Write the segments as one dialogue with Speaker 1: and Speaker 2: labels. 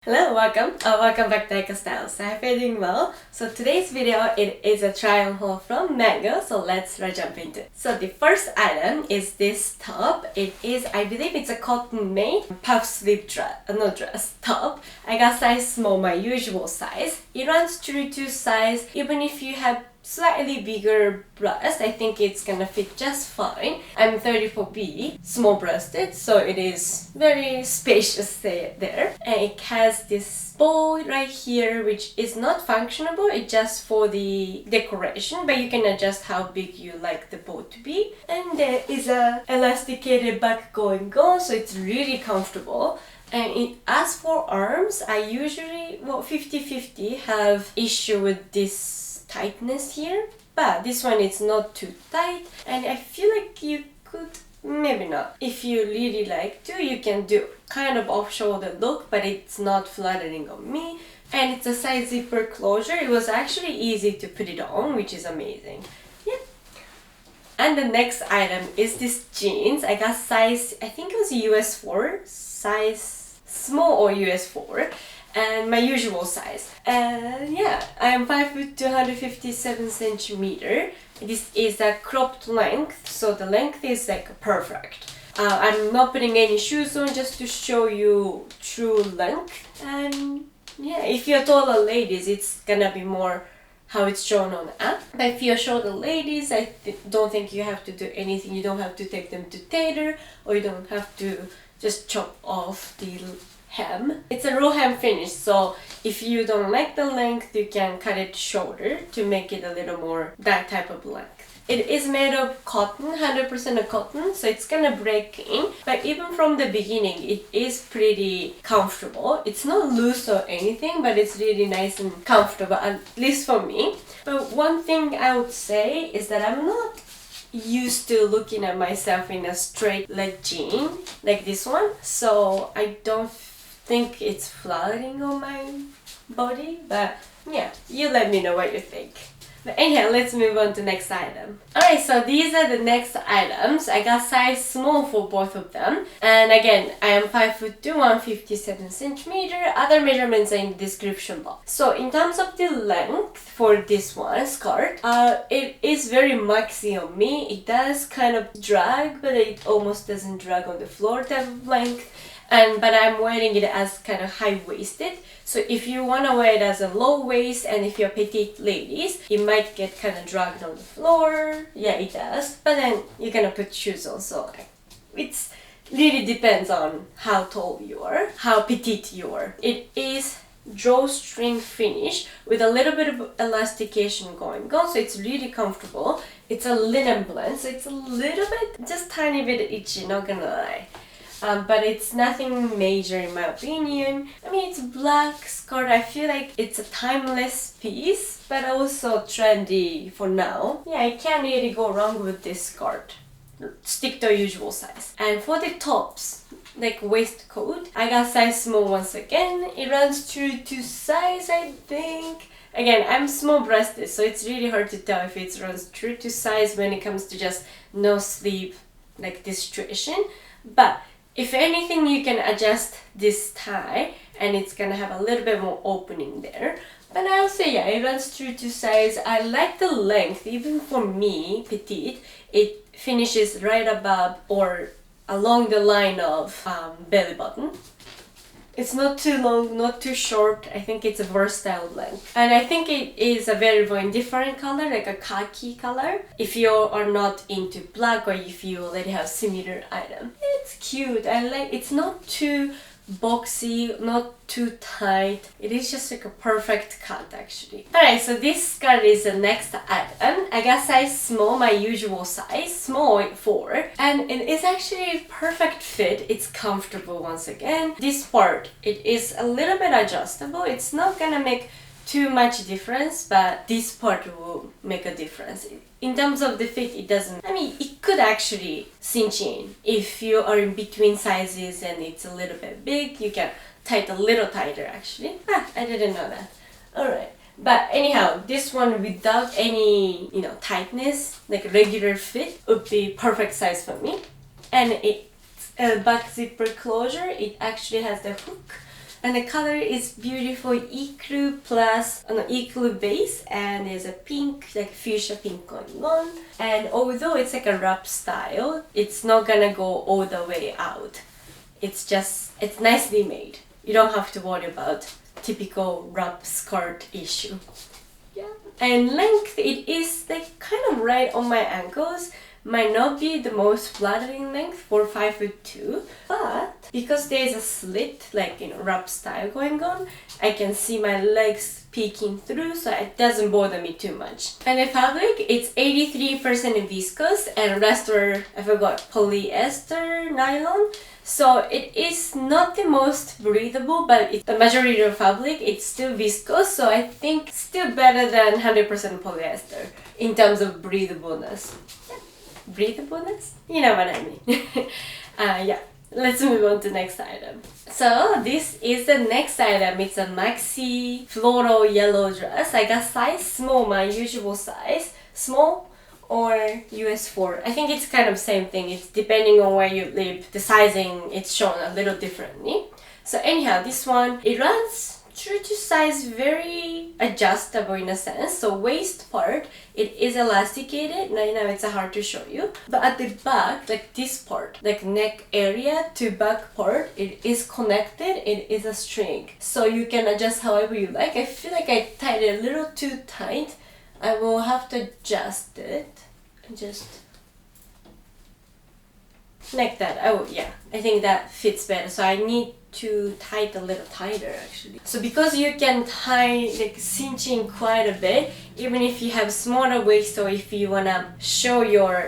Speaker 1: Hello, welcome back to ayakastyles. I hope you're doing well. So today's video, it is a try on haul from Mango, so let's jump into it. So the first item is this top. It is, I believe it's a cotton made puff sleeve dress, top. I got size small, my usual size. It runs true to size, even if you have slightly bigger breast, I think it's gonna fit just fine. I'm 34B, small breasted, so it is very spacious there. And it has this bow right here, which is not functionable, it's just for the decoration, but you can adjust how big you like the bow to be. And there is a elasticated back going on, so it's really comfortable. And as for arms, I usually, 50-50 have issue with this tightness here, but this one is not too tight, and I feel like you could, maybe not, if you really like to, you can do kind of off-shoulder look, but it's not flattering on me. And it's a side zipper closure. It was actually easy to put it on, which is amazing. Yeah. And the next item is this jeans. I got size, I think it was US 4, size small or US 4. And my usual size. And yeah, I am 5 foot 257 centimeter. This is a cropped length, so the length is like perfect. I'm not putting any shoes on just to show you true length. And yeah, if you're taller ladies, it's gonna be more how it's shown on the app. But if you're shorter ladies, I don't think you have to do anything. You don't have to take them to tailor, or you don't have to just chop off the hem. It's a raw hem finish, so if you don't like the length, you can cut it shorter to make it a little more that type of length. It is made of cotton, 100% of cotton, so it's gonna break in, but even from the beginning, it is pretty comfortable. It's not loose or anything, but it's really nice and comfortable, at least for me. But one thing I would say is that I'm not used to looking at myself in a straight leg jean like this one, so I don't think it's flattering on my body, but yeah, you let me know what you think. But anyhow, let's move on to next item. Alright, so these are the next items. I got size small for both of them. And again, I am 5 foot 2, 157 centimeter. Other measurements are in the description box. So in terms of the length for this one, skirt, it is very maxi on me. It does kind of drag, but it almost doesn't drag on the floor type of length. But I'm wearing it as kind of high-waisted. So if you want to wear it as a low waist, and if you're petite ladies, it might get kind of dragged on the floor. Yeah, it does. But then you're gonna put shoes on, so it's really depends on how tall you are, how petite you are. It is drawstring finish with a little bit of elastication going on, so it's really comfortable. It's a linen blend, so it's a little bit, just tiny bit itchy, not gonna lie. But it's nothing major in my opinion. I mean, it's black skirt. I feel like it's a timeless piece, but also trendy for now. Yeah, I can't really go wrong with this skirt. Stick to your usual size. And for the tops, like waistcoat, I got size small once again. It runs true to size, I think. Again, I'm small breasted, so it's really hard to tell if it runs true to size when it comes to just no sleeve, like this situation. But if anything, you can adjust this tie and it's gonna have a little bit more opening there. But I'll say, yeah, it runs true to size. I like the length, even for me, petite, it finishes right above or along the line of belly button. It's not too long, not too short. I think it's a versatile length. And I think it is available in different color, like a khaki color. If you are not into black, or if you already have similar item. It's cute. I like, it's not too boxy, not too tight. It is just like a perfect cut actually. Alright, so this skirt is the next item. I got size small, my usual size, small 4. And it is actually perfect fit. It's comfortable once again. This part, it is a little bit adjustable. It's not gonna make too much difference, but this part will make a difference. In terms of the fit, it doesn't, I mean, it could actually cinch in. If you are in between sizes and it's a little bit big, you can tighten a little tighter actually. I didn't know that. Alright. But anyhow, this one without any, tightness, like regular fit, would be perfect size for me. And it's a back zipper closure. It actually has the hook and the color is beautiful ecru plus ecru base, and there's a pink, like fuchsia pink going on. And although it's like a wrap style, it's not gonna go all the way out. It's nicely made. You don't have to worry about typical wrap skirt issue. Yeah. And length, it is like kind of right on my ankles. Might not be the most flattering length for 5'2", but because there's a slit, like wrap style going on, I can see my legs peeking through, so it doesn't bother me too much. And the fabric, it's 83% viscose and rest were, I forgot, polyester nylon. So it is not the most breathable, but the majority of fabric, it's still viscose, so I think still better than 100% polyester in terms of breathability. Breathability? You know what I mean. Yeah, let's move on to the next item. So this is the next item. It's a maxi floral yellow dress. I got size small, my usual size. Small or US 4. I think it's kind of same thing. It's depending on where you live. The sizing, it's shown a little differently. So anyhow, this one, it runs true to size, very adjustable in a sense. So waist part, it is elasticated. Now it's hard to show you. But at the back, like this part, like neck area to back part, it is connected. It is a string. So you can adjust however you like. I feel like I tied it a little too tight. I will have to adjust it. Just like that. Oh yeah, I think that fits better. So I need to tie it a little tighter actually. So because you can tie, like cinching quite a bit, even if you have smaller waist or if you wanna show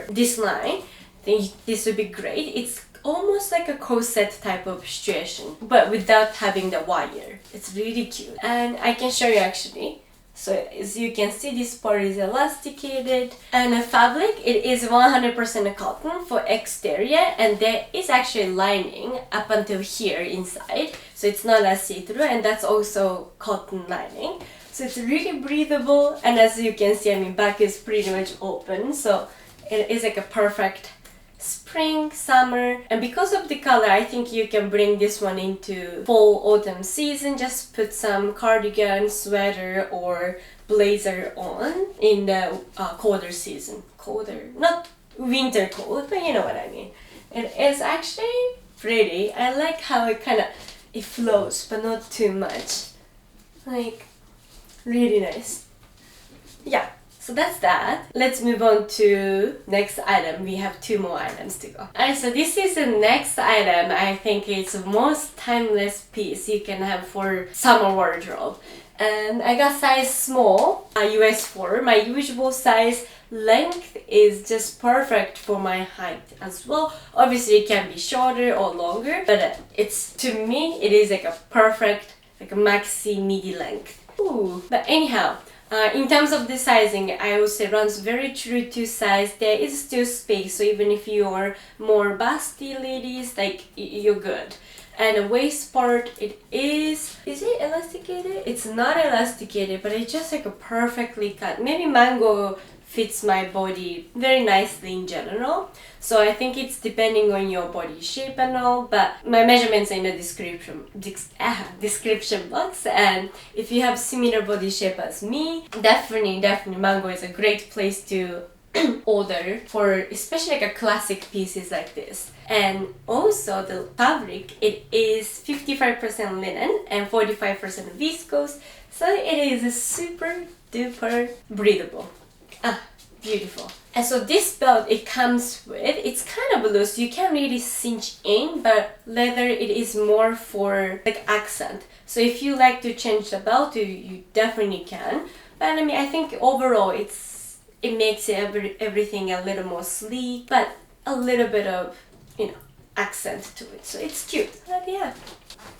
Speaker 1: this line, then this would be great. It's almost like a corset type of situation, but without having the wire. It's really cute, and I can show you actually. So as you can see, this part is elasticated, and the fabric, it is 100% cotton for exterior, and there is actually lining up until here inside, so it's not as see-through, and that's also cotton lining. So it's really breathable, and as you can see, I mean, back is pretty much open, so it is like a perfect spring, summer. And because of the color, I think you can bring this one into fall, autumn season. Just put some cardigan, sweater or blazer on in the colder season. Colder, not winter cold, but you know what I mean. It is actually pretty. I like how it flows, but not too much. Like, really nice. Yeah. So that's that. Let's move on to next item. We have 2 more items to go. Alright, so this is the next item. I think it's the most timeless piece you can have for summer wardrobe. And I got size small, US 4. My usual size length is just perfect for my height as well. Obviously it can be shorter or longer, but to me it is like a perfect, like a maxi midi length. Ooh. But anyhow, in terms of the sizing, I would say runs very true to size. There is still space, so even if you are more busty ladies, like you're good. And the waist part, it is it elasticated? It's not elasticated, but it's just like a perfectly cut. Maybe mango fits my body very nicely in general. So I think it's depending on your body shape and all, but my measurements are in the description box, and if you have similar body shape as me, definitely mango is a great place to order for, especially like a classic pieces like this. And also the fabric, it is 55% linen and 45% viscose, so it is super duper breathable. Beautiful. And so this belt, it comes with, it's kind of loose, you can't really cinch in, but leather, it is more for like accent. So if you like to change the belt, you definitely can. But I mean, I think overall it makes everything a little more sleek, but a little bit of, accent to it. So it's cute. But yeah,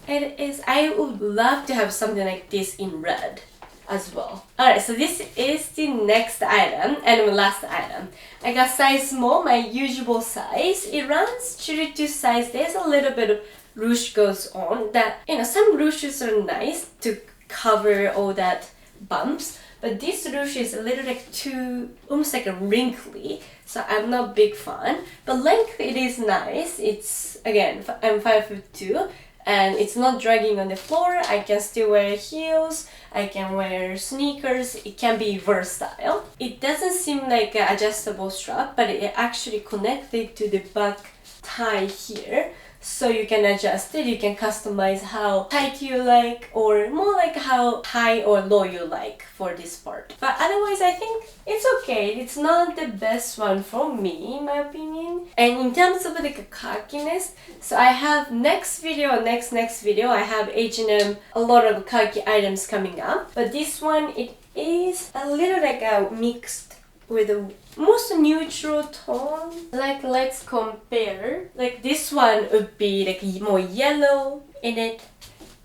Speaker 1: it is. I would love to have something like this in red as well. Alright, so this is the next item and the last item. I got size small, my usual size. It runs true to size. There's a little bit of ruche goes on that, some ruches are nice to cover all that bumps, but this ruche is a little like too, almost like a wrinkly, so I'm not big fan. But length, it is nice. It's, again, I'm 5'2", and it's not dragging on the floor. I can still wear heels, I can wear sneakers, it can be versatile. It doesn't seem like an adjustable strap, but it actually connected to the back tie here. So you can adjust it, you can customize how tight you like or more like how high or low you like for this part. But otherwise I think it's okay. It's not the best one for me in my opinion. And in terms of like a khaki-ness, so I have next video, I have H&M, a lot of khaki items coming up. But this one, it is a little like a mixed with a most neutral tone. Like let's compare. Like this one would be like more yellow in it,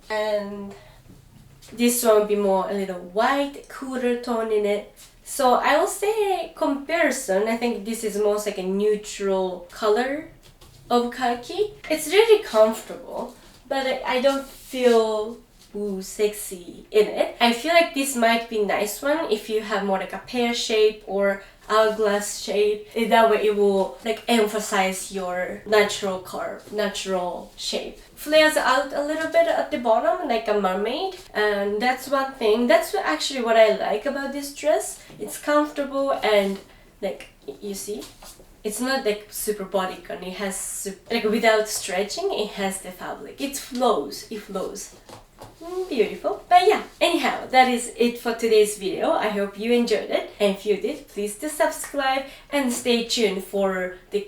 Speaker 1: and this one would be more a little white, cooler tone in it. So I will say comparison, I think this is most like a neutral color of khaki. It's really comfortable, but I don't feel sexy in it. I feel like this might be a nice one if you have more like a pear shape or hourglass shape. That way it will like emphasize your natural curve, natural shape. Flares out a little bit at the bottom like a mermaid, and that's one thing. That's actually what I like about this dress. It's comfortable and like you see, it's not like super bodycon. It has like without stretching, it has the fabric. It flows. Beautiful. But yeah, anyhow, that is it for today's video. I hope you enjoyed it, and if you did, please do subscribe and stay tuned for the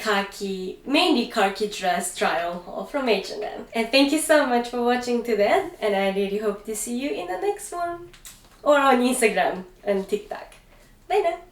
Speaker 1: mainly khaki dress trial haul from H&M. And thank you so much for watching to the end, and I really hope to see you in the next one or on Instagram and TikTok. Bye now.